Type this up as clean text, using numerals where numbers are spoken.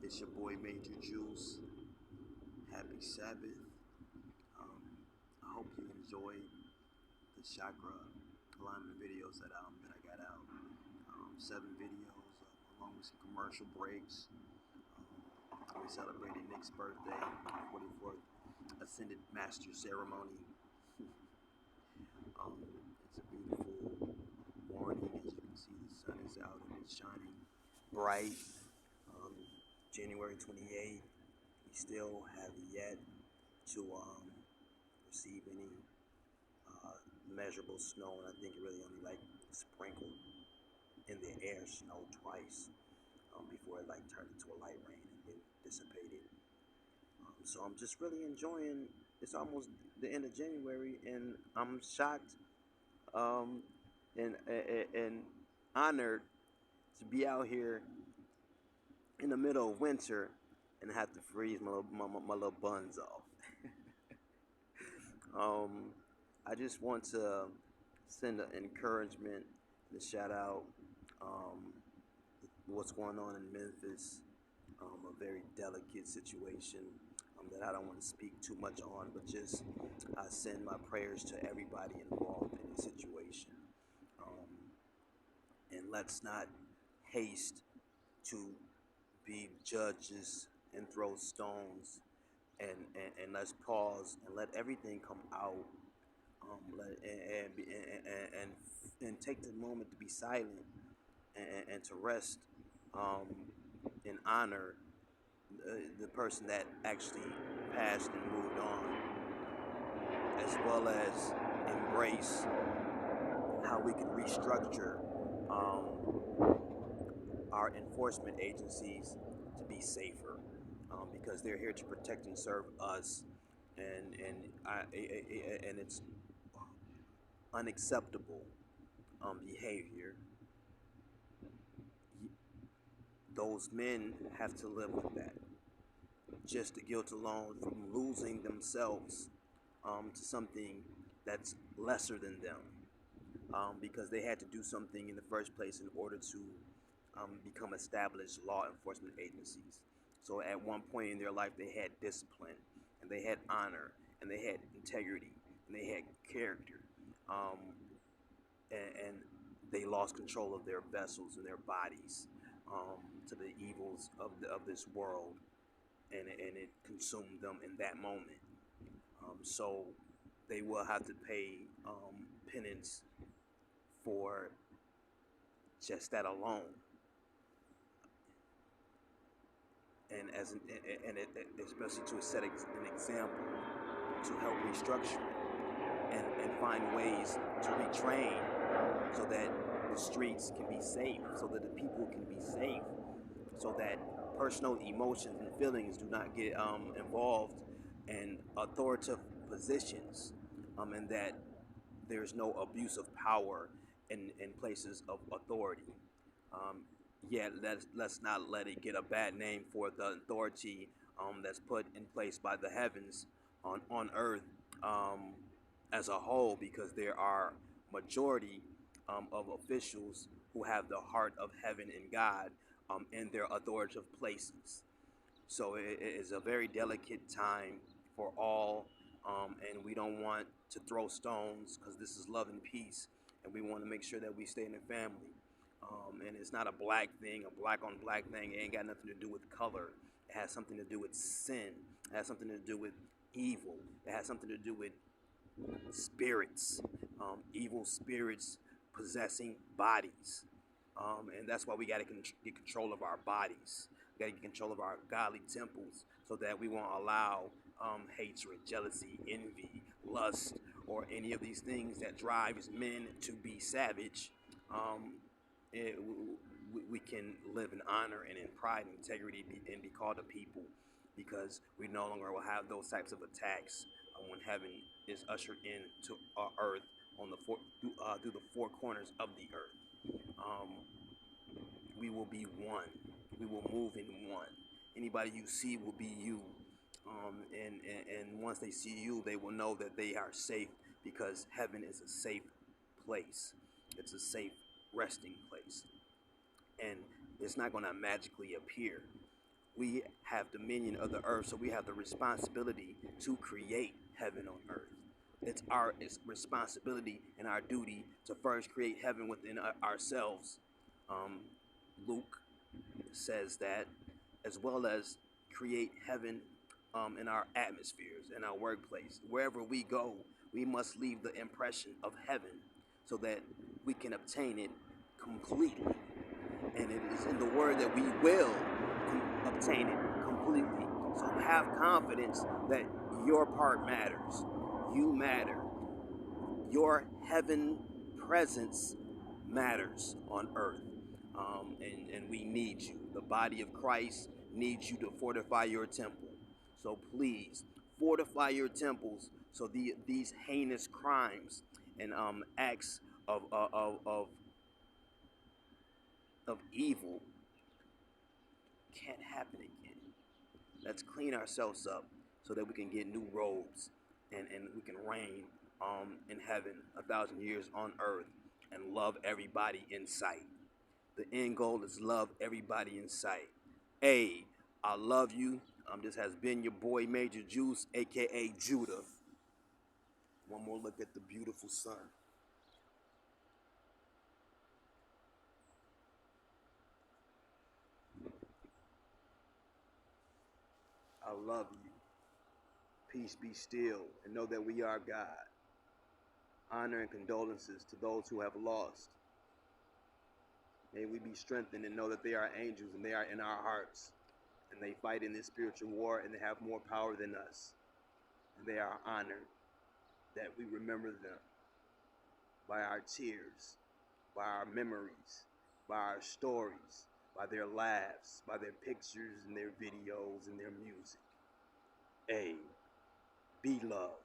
It's your boy Major Juice. Happy Sabbath. I hope you enjoyed the chakra alignment videos that I got out. 7 videos along with some commercial breaks. We celebrated Nick's birthday, 44th Ascended Master Ceremony. It's a beautiful morning. As you can see, the sun is out and it's shining bright. Um, January 28th. We still have yet to receive any measurable snow, and I think it really only like sprinkled in the air snow twice before it like turned into a light rain and then dissipated. So I'm just really enjoying. It's almost the end of January, and I'm shocked and honored to be out here in the middle of winter and have to freeze my little buns off. I just want to send an encouragement and a shout out what's going on in Memphis, a very delicate situation that I don't want to speak too much on, but just I send my prayers to everybody involved in the situation. And let's not haste to be judges and throw stones, and let's pause and let everything come out. And take the moment to be silent and to rest and honor the person that actually passed and moved on, as well as embrace how we can restructure our enforcement agencies to be safer, because they're here to protect and serve us, and it's unacceptable behavior. Those men have to live with that. Just the guilt alone from losing themselves to something that's lesser than them, because they had to do something in the first place in order to become established law enforcement agencies. So at one point in their life, they had discipline, and they had honor, and they had integrity, and they had character, and they lost control of their vessels and their bodies to the evils of this world, and it consumed them in that moment. So they will have to pay penance for just that alone. And especially to set an example to help restructure it, and find ways to retrain so that the streets can be safe, so that the people can be safe, so that personal emotions and feelings do not get involved in authoritative positions, and that there's no abuse of power in places of authority. Um, Yet let's not let it get a bad name for the authority that's put in place by the heavens on earth um, as a whole, because there are majority of officials who have the heart of heaven and God in their authoritative places. So it is a very delicate time for all, and we don't want to throw stones because this is love and peace, and we want to make sure that we stay in the family. And it's not a black thing, a black on black thing. It ain't got nothing to do with color. It has something to do with sin. It has something to do with evil. It has something to do with spirits, evil spirits possessing bodies. And that's why we got to get control of our bodies. We got to get control of our godly temples so that we won't allow hatred, jealousy, envy, lust, or any of these things that drives men to be savage. Um, it, we can live in honor and in pride and integrity and be called a people, because we no longer will have those types of attacks when heaven is ushered into our earth on through the 4 corners of the earth. Um, we will be one. We will move in one. Anybody you see will be you. And once they see you, they will know that they are safe, because heaven is a safe place. It's a safe resting place. And it's not going to magically appear. we have dominion of the earth, so we have the responsibility to create heaven on earth. It's our responsibility and our duty to first create heaven within ourselves. Um, Luke says that, as well as create heaven in our atmospheres, in our workplace. Wherever we go, we must leave the impression of heaven so that we can obtain it completely. And it is in the word that we will obtain it completely. So have confidence that your part matters. You matter. Your heaven presence matters on earth. And we need you. The body of Christ needs you to fortify your temple. So please fortify your temples so these heinous crimes and acts of evil can't happen again. Let's clean ourselves up so that we can get new robes and we can reign in heaven 1,000 years on earth and love everybody in sight. The end goal is love everybody in sight. Hey, I love you. This has been your boy Major Juice, aka Judah. One more look at the beautiful sun. I love you. Peace be still, and know that we are God. Honor and condolences to those who have lost. May we be strengthened and know that they are angels and they are in our hearts. And they fight in this spiritual war and they have more power than us. And they are honored that we remember them by our tears, by our memories, by our stories, by their laughs, by their pictures and their videos and their music. A, be love.